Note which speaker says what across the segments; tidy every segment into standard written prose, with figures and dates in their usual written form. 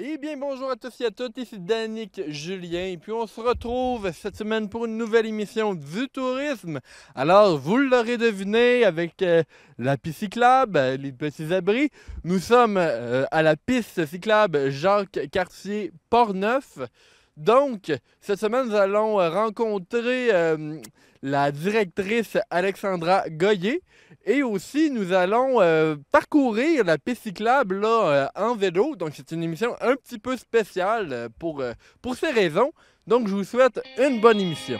Speaker 1: Eh bien, bonjour à tous et à toutes, ici Danick Julien, et puis on se retrouve cette semaine pour une nouvelle émission du tourisme. Alors, vous l'aurez deviné, avec la piste cyclable, les petits abris, nous sommes à la piste cyclable Jacques-Cartier Portneuf. Donc, cette semaine, nous allons rencontrer la directrice Alexandra Goyer. Et aussi, nous allons parcourir la piste cyclable là, en vélo. Donc, c'est une émission un petit peu spéciale pour ces raisons. Donc, je vous souhaite une bonne émission.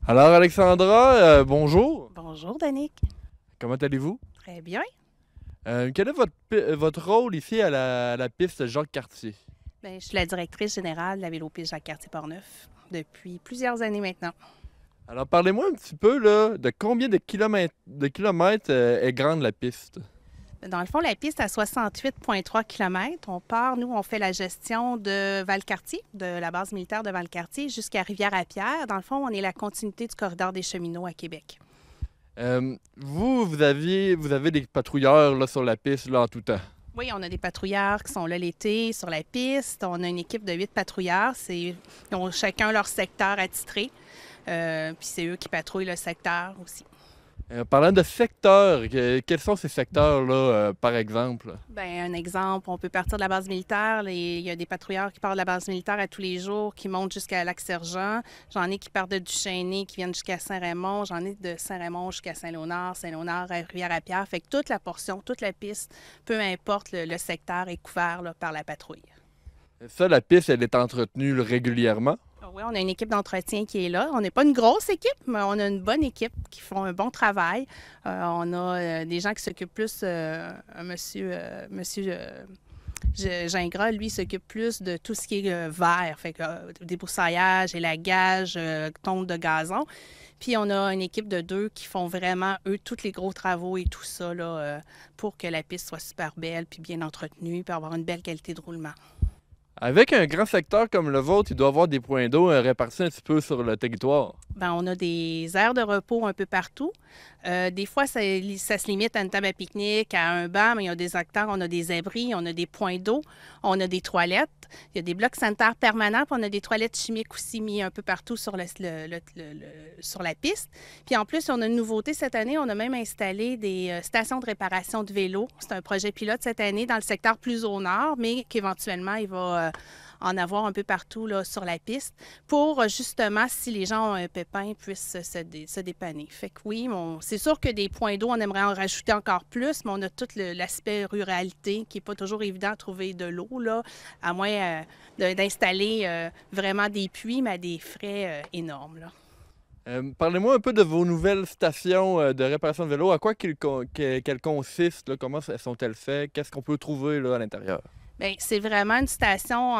Speaker 1: Alors, Alexandra, bonjour.
Speaker 2: Bonjour, Danick.
Speaker 1: Comment allez-vous?
Speaker 2: Très bien.
Speaker 1: Quel est votre rôle ici à la piste Jacques-Cartier?
Speaker 2: Bien, je suis la directrice générale de la Vélopiste Jacques-Cartier Portneuf depuis plusieurs années maintenant.
Speaker 1: Alors, parlez-moi un petit peu là, de combien de kilomètres est grande la piste?
Speaker 2: Dans le fond, la piste à 68,3 km. On fait la gestion de Valcartier, de la base militaire de Valcartier, jusqu'à Rivière-à-Pierre. Dans le fond, on est la continuité du corridor des cheminots à Québec.
Speaker 1: Vous avez des patrouilleurs là, sur la piste là, en tout temps?
Speaker 2: Oui, on a des patrouilleurs qui sont là l'été sur la piste. On a une équipe de 8 patrouilleurs. Ils ont chacun leur secteur attitré. Puis c'est eux qui patrouillent le secteur aussi.
Speaker 1: Parlant de secteurs, quels sont ces secteurs-là, par exemple?
Speaker 2: Bien, un exemple, on peut partir de la base militaire. Il y a des patrouilleurs qui partent de la base militaire à tous les jours, qui montent jusqu'à Lac-Sergent. J'en ai qui partent de Duchesnay, qui viennent jusqu'à Saint-Raymond. J'en ai de Saint-Raymond jusqu'à Saint-Léonard, Saint-Léonard à Rivière-à-Pierre. Fait que toute la portion, toute la piste, peu importe le secteur, est couvert là, par la patrouille.
Speaker 1: Ça, la piste, elle est entretenue là, régulièrement?
Speaker 2: Oui, on a une équipe d'entretien qui est là. On n'est pas une grosse équipe, mais on a une bonne équipe qui font un bon travail. On a des gens qui s'occupent plus, monsieur Gingras, lui, s'occupe plus de tout ce qui est vert, fait que débroussaillage, élagage, tonte de gazon. Puis on a une équipe de 2 qui font vraiment, eux, tous les gros travaux et tout ça là, pour que la piste soit super belle, puis bien entretenue, puis avoir une belle qualité de roulement.
Speaker 1: Avec un grand secteur comme le vôtre, il doit y avoir des points d'eau répartis un petit peu sur le territoire.
Speaker 2: Bien, on a des aires de repos un peu partout. Des fois, ça se limite à une table à pique-nique, à un banc, mais il y a des secteurs, on a des abris, on a des points d'eau, on a des toilettes. Il y a des blocs sanitaires permanents, puis on a des toilettes chimiques aussi mis un peu partout sur sur la piste. Puis en plus, on a une nouveauté cette année, on a même installé des stations de réparation de vélos. C'est un projet pilote cette année dans le secteur plus au nord, mais qu'éventuellement, il va en avoir un peu partout là, sur la piste pour justement, si les gens ont un pépin, puissent se dépanner. Fait que oui, c'est sûr que des points d'eau, on aimerait en rajouter encore plus, mais on a tout l'aspect ruralité qui n'est pas toujours évident à trouver de l'eau, là, à moins d'installer vraiment des puits, mais à des frais énormes, là.
Speaker 1: Parlez-moi un peu de vos nouvelles stations de réparation de vélo. À quoi qu'elles consistent, là? Comment sont-elles faites? Qu'est-ce qu'on peut trouver là, à l'intérieur?
Speaker 2: Bien, c'est vraiment une station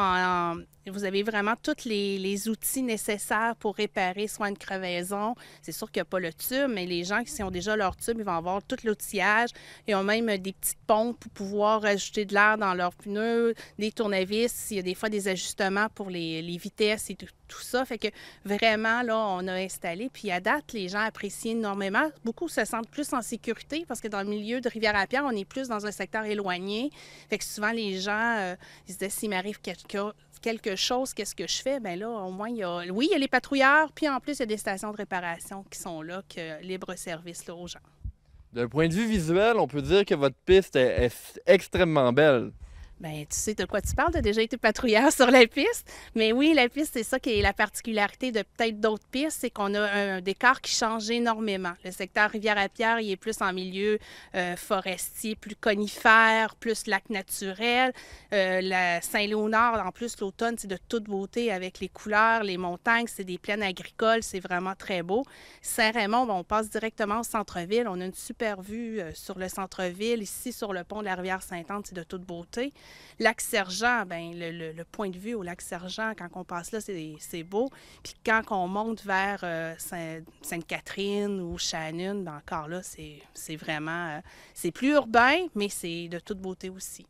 Speaker 2: vous avez vraiment tous les outils nécessaires pour réparer soit une crevaison. C'est sûr qu'il n'y a pas le tube, mais les gens qui ont déjà leur tube, ils vont avoir tout l'outillage. Ils ont même des petites pompes pour pouvoir ajouter de l'air dans leurs pneus, des tournevis. Il y a des fois des ajustements pour les vitesses et tout ça. Fait que vraiment, là, on a installé. Puis à date, les gens apprécient énormément. Beaucoup se sentent plus en sécurité parce que dans le milieu de Rivière-à-Pierre, on est plus dans un secteur éloigné. Fait que souvent, les gens, ils se disent, s'il m'arrive quelque chose, qu'est-ce que je fais? Bien là, au moins, il y a les patrouilleurs, puis en plus, il y a des stations de réparation qui sont là, que libre service là, aux gens.
Speaker 1: D'un point de vue visuel, on peut dire que votre piste est extrêmement belle.
Speaker 2: Bien, tu sais de quoi tu parles, tu as déjà été patrouilleur sur la piste. Mais oui, la piste, c'est ça qui est la particularité de peut-être d'autres pistes, c'est qu'on a un décor qui change énormément. Le secteur Rivière-à-Pierre, il est plus en milieu forestier, plus conifère, plus lac naturel. La Saint-Léonard, en plus, l'automne, c'est de toute beauté avec les couleurs, les montagnes, c'est des plaines agricoles, c'est vraiment très beau. Saint-Raymond, on passe directement au centre-ville. On a une super vue sur le centre-ville. Ici, sur le pont de la rivière Sainte-Anne, c'est de toute beauté. Lac-Sergent, bien, le point de vue au Lac-Sergent, quand on passe là, c'est beau. Puis quand on monte vers Sainte-Catherine ou Shannon, bien, encore là, c'est vraiment... c'est plus urbain, mais c'est de toute beauté aussi.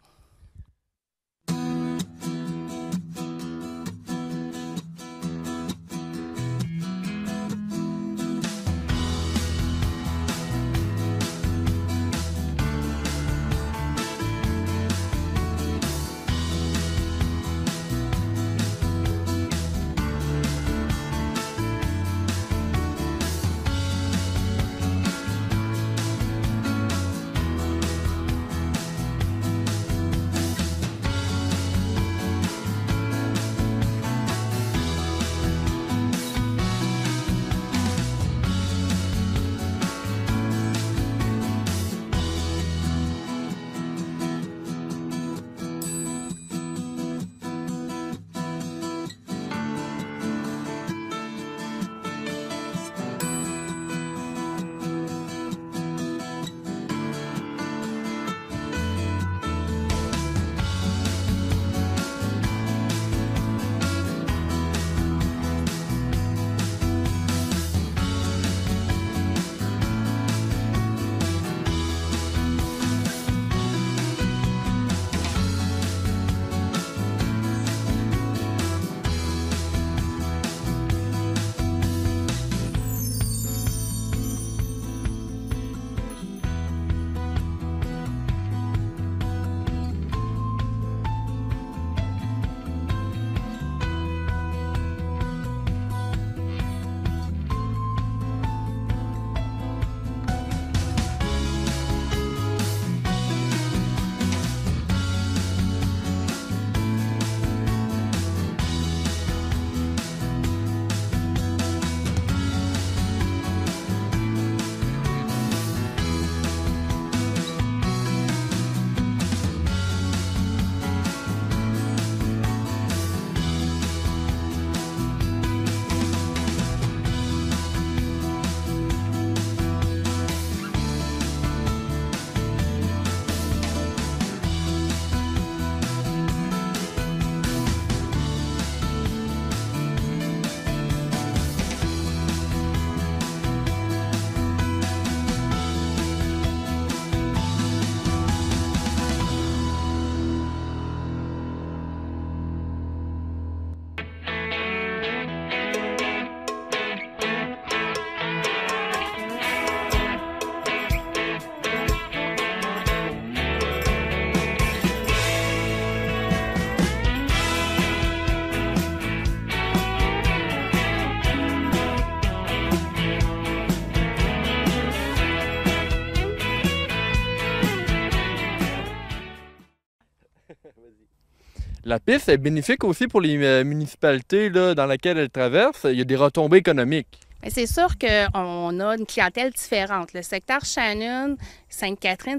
Speaker 1: La piste est bénéfique aussi pour les municipalités là, dans lesquelles elle traverse. Il y a des retombées économiques.
Speaker 2: Mais c'est sûr qu'on a une clientèle différente. Le secteur Shannon, Sainte-Catherine,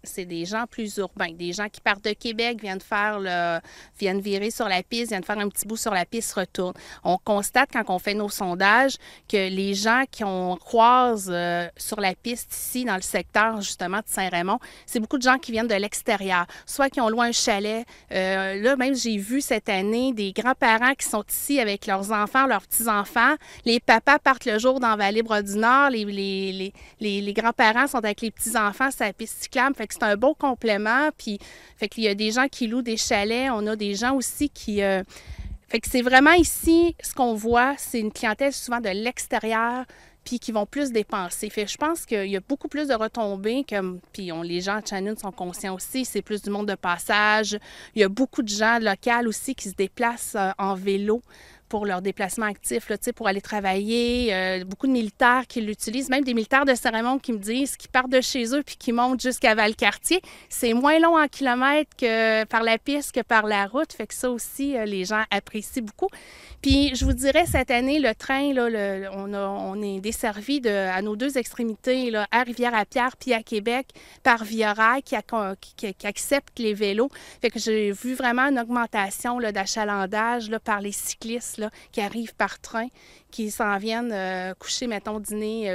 Speaker 2: c'est des gens plus urbains, des gens qui partent de Québec, viennent virer sur la piste, viennent faire un petit bout sur la piste, retournent. On constate quand on fait nos sondages que les gens qu'on croise sur la piste ici, dans le secteur justement de Saint-Raymond, c'est beaucoup de gens qui viennent de l'extérieur, soit qui ont loué un chalet. Là, même, j'ai vu cette année des grands-parents qui sont ici avec leurs enfants, leurs petits-enfants. Les papas partent le jour dans Vallée-Bras-du-Nord. Les grands-parents sont avec les petits-enfants sur la piste cyclable. Fait que c'est un beau complément. Puis, fait qu'il y a des gens qui louent des chalets. On a des gens aussi qui... Fait que c'est vraiment ici, ce qu'on voit, c'est une clientèle souvent de l'extérieur puis qui vont plus dépenser. Fait que je pense qu'il y a beaucoup plus de retombées, puis les gens de Shannon sont conscients aussi, c'est plus du monde de passage. Il y a beaucoup de gens locaux aussi qui se déplacent en vélo pour leur déplacement actif, là, pour aller travailler. Beaucoup de militaires qui l'utilisent, même des militaires de Saint-Raymond qui me disent qu'ils partent de chez eux puis qui montent jusqu'à Valcartier. C'est moins long en kilomètres que par la piste que par la route. Fait que ça aussi, les gens apprécient beaucoup. Puis je vous dirais, cette année, le train, là, on est desservi à nos deux extrémités, là, à Rivière-à-Pierre puis à Québec, par Via Rail qui accepte les vélos. Fait que j'ai vu vraiment une augmentation là, d'achalandage là, par les cyclistes là, qui arrivent par train, qui s'en viennent coucher, mettons,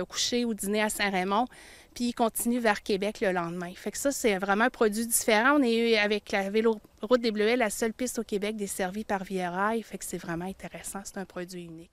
Speaker 2: coucher ou dîner à Saint-Raymond, puis ils continuent vers Québec le lendemain. Fait que ça, c'est vraiment un produit différent. On est avec la Véloroute des Bleuets, la seule piste au Québec desservie par Via Rail. Fait que c'est vraiment intéressant. C'est un produit unique.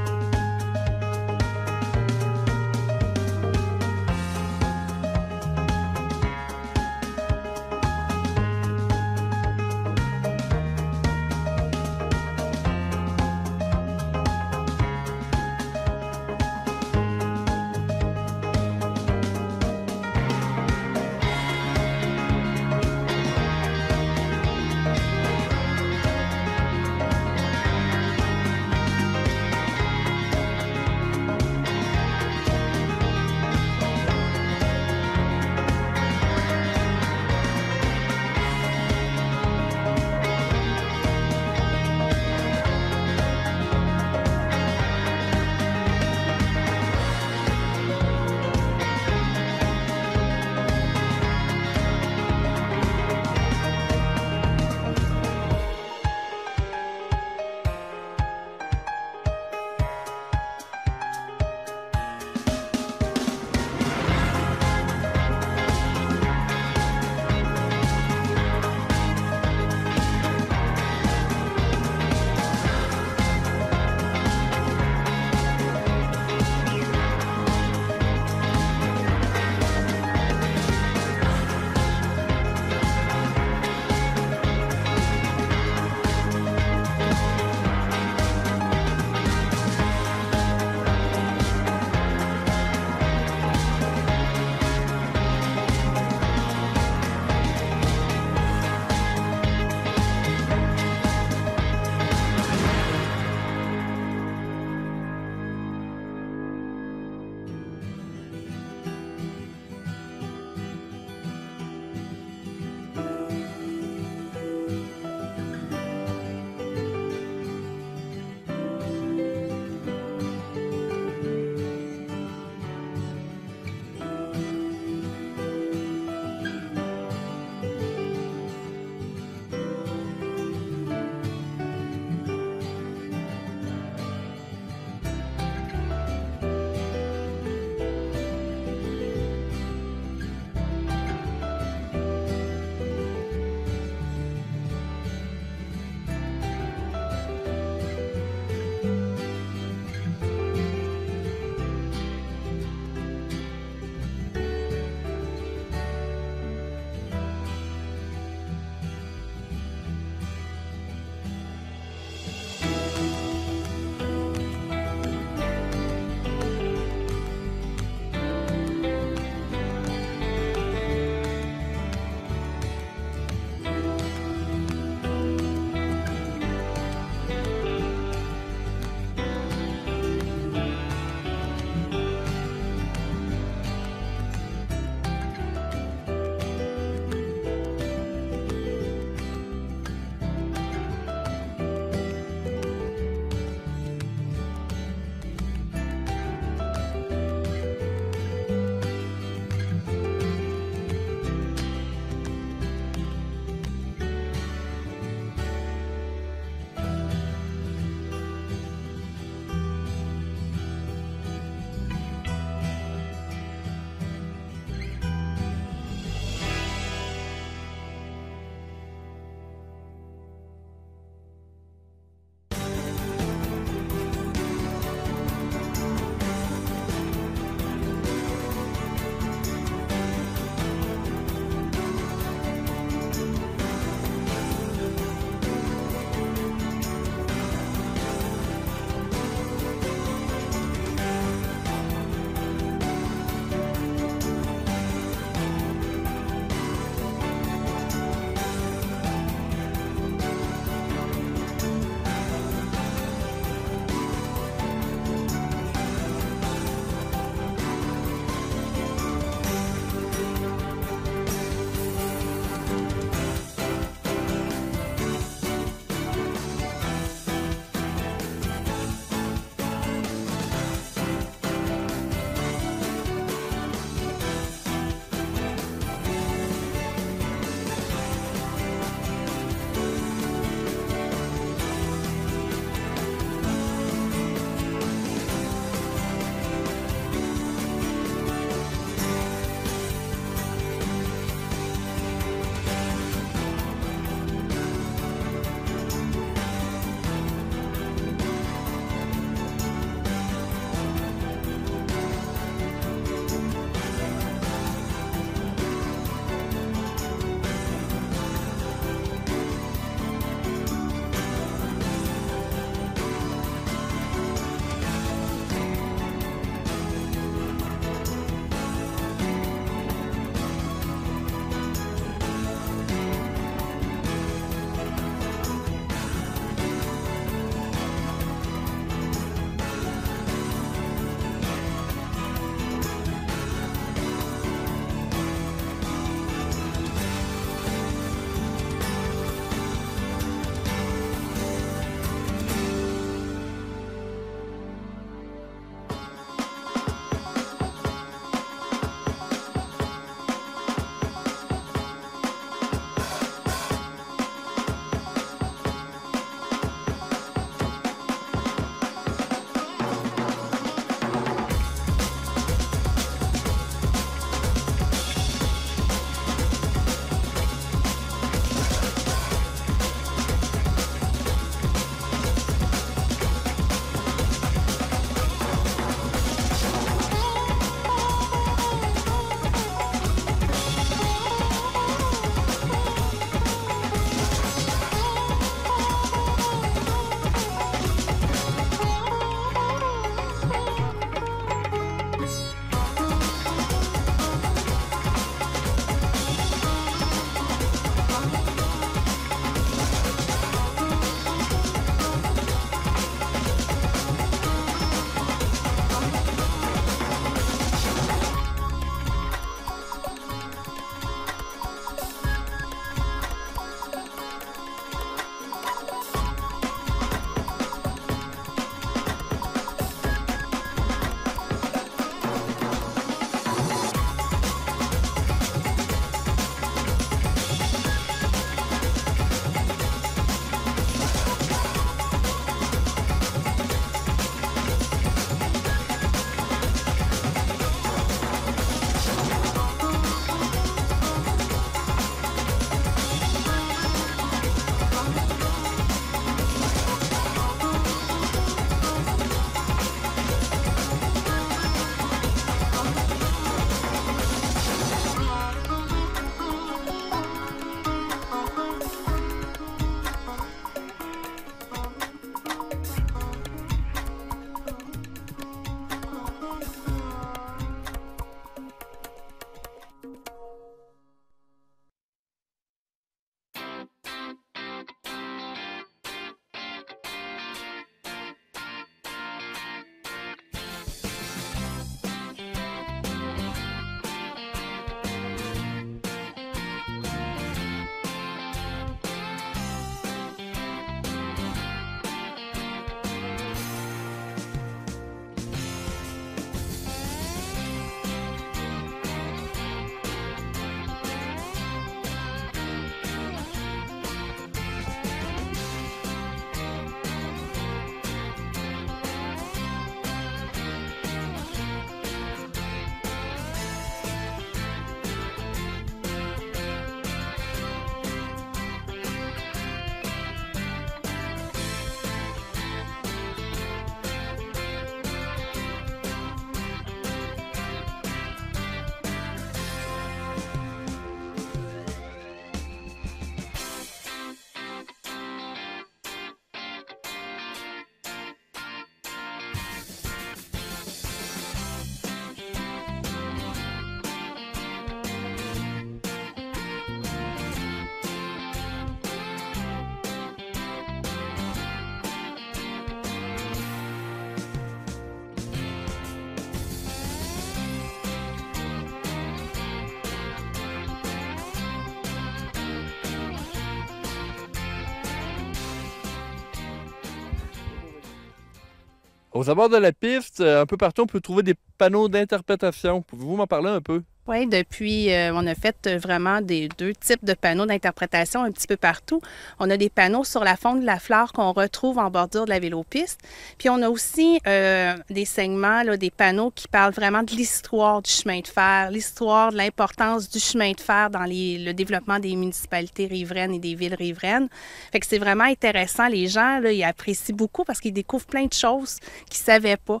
Speaker 1: Aux abords de la piste, un peu partout, on peut trouver des panneaux d'interprétation. Pouvez-vous m'en parler un peu?
Speaker 2: Oui, depuis, on a fait vraiment deux types de panneaux d'interprétation un petit peu partout. On a des panneaux sur la fonte de la flore qu'on retrouve en bordure de la vélopiste. Puis on a aussi des segments, là, des panneaux qui parlent vraiment de l'histoire du chemin de fer, l'histoire de l'importance du chemin de fer dans le développement des municipalités riveraines et des villes riveraines. Fait que c'est vraiment intéressant. Les gens, là, ils apprécient beaucoup parce qu'ils découvrent plein de choses qu'ils ne savaient pas.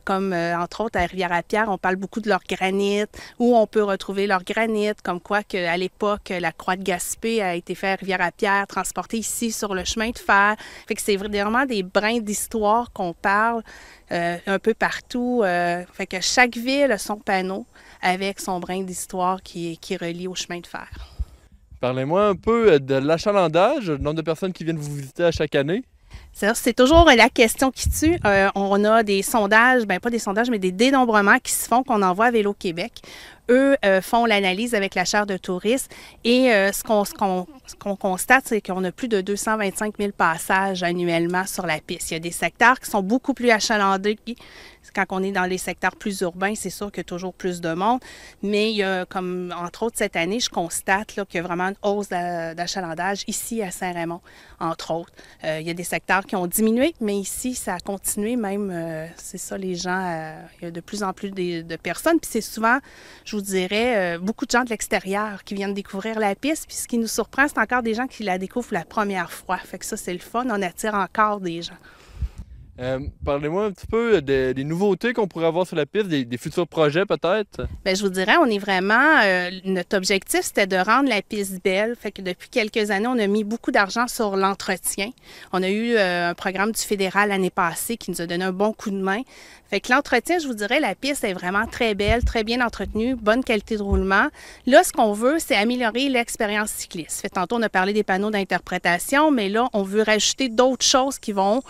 Speaker 2: Comme, entre autres, à Rivière-à-Pierre, on parle beaucoup de leur granit, où on peut retrouver leur granit, comme quoi qu'à l'époque, la croix de Gaspé a été faite à Rivière-à-Pierre, transportée ici sur le chemin de fer. Fait que c'est vraiment des brins d'histoire qu'on parle un peu partout. Fait que chaque ville a son panneau avec son brin d'histoire qui relie au chemin de fer.
Speaker 1: Parlez-moi un peu de l'achalandage, le nombre de personnes qui viennent vous visiter à chaque année.
Speaker 2: C'est toujours la question qui tue. On a des sondages, pas des sondages, mais des dénombrements qui se font qu'on envoie à Vélo Québec. Eux font l'analyse avec la chaire de tourisme et ce qu'on constate, c'est qu'on a plus de 225 000 passages annuellement sur la piste. Il y a des secteurs qui sont beaucoup plus achalandés. Quand on est dans les secteurs plus urbains, c'est sûr qu'il y a toujours plus de monde. Mais il y a, comme entre autres cette année, je constate là, qu'il y a vraiment une hausse d'achalandage ici à Saint-Raymond, entre autres. Il y a des secteurs qui ont diminué, mais ici, ça a continué même. C'est ça, les gens, il y a de plus en plus de personnes. Puis c'est souvent, je vous dirais, beaucoup de gens de l'extérieur qui viennent découvrir la piste. Puis ce qui nous surprend, c'est encore des gens qui la découvrent la première fois. Fait que ça, c'est le fun. On attire encore des gens.
Speaker 1: Parlez-moi un petit peu des nouveautés qu'on pourrait avoir sur la piste, des futurs projets peut-être.
Speaker 2: Bien, je vous dirais, on est vraiment, notre objectif, c'était de rendre la piste belle. Fait que depuis quelques années, on a mis beaucoup d'argent sur l'entretien. On a eu un programme du fédéral l'année passée qui nous a donné un bon coup de main. Fait que l'entretien, je vous dirais, la piste est vraiment très belle, très bien entretenue, bonne qualité de roulement. Là, ce qu'on veut, c'est améliorer l'expérience cycliste. Fait tantôt, on a parlé des panneaux d'interprétation, mais là, on veut rajouter d'autres choses qui vont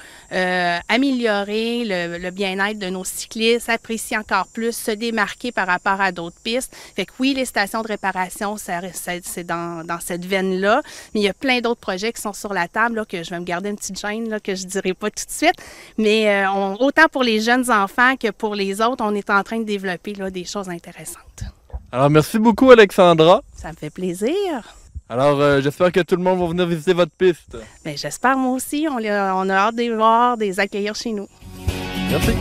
Speaker 2: améliorer le bien-être de nos cyclistes, apprécier encore plus, se démarquer par rapport à d'autres pistes. Fait que oui, les stations de réparation, c'est dans cette veine-là, mais il y a plein d'autres projets qui sont sur la table, là, que je vais me garder une petite gêne, là, que je ne dirai pas tout de suite. Mais autant pour les jeunes enfants que pour les autres, on est en train de développer là, des choses intéressantes.
Speaker 1: Alors, merci beaucoup, Alexandra.
Speaker 2: Ça me fait plaisir.
Speaker 1: Alors, j'espère que tout le monde va venir visiter votre piste.
Speaker 2: Bien, j'espère moi aussi. On a hâte de les voir, de les accueillir chez nous.
Speaker 1: Merci.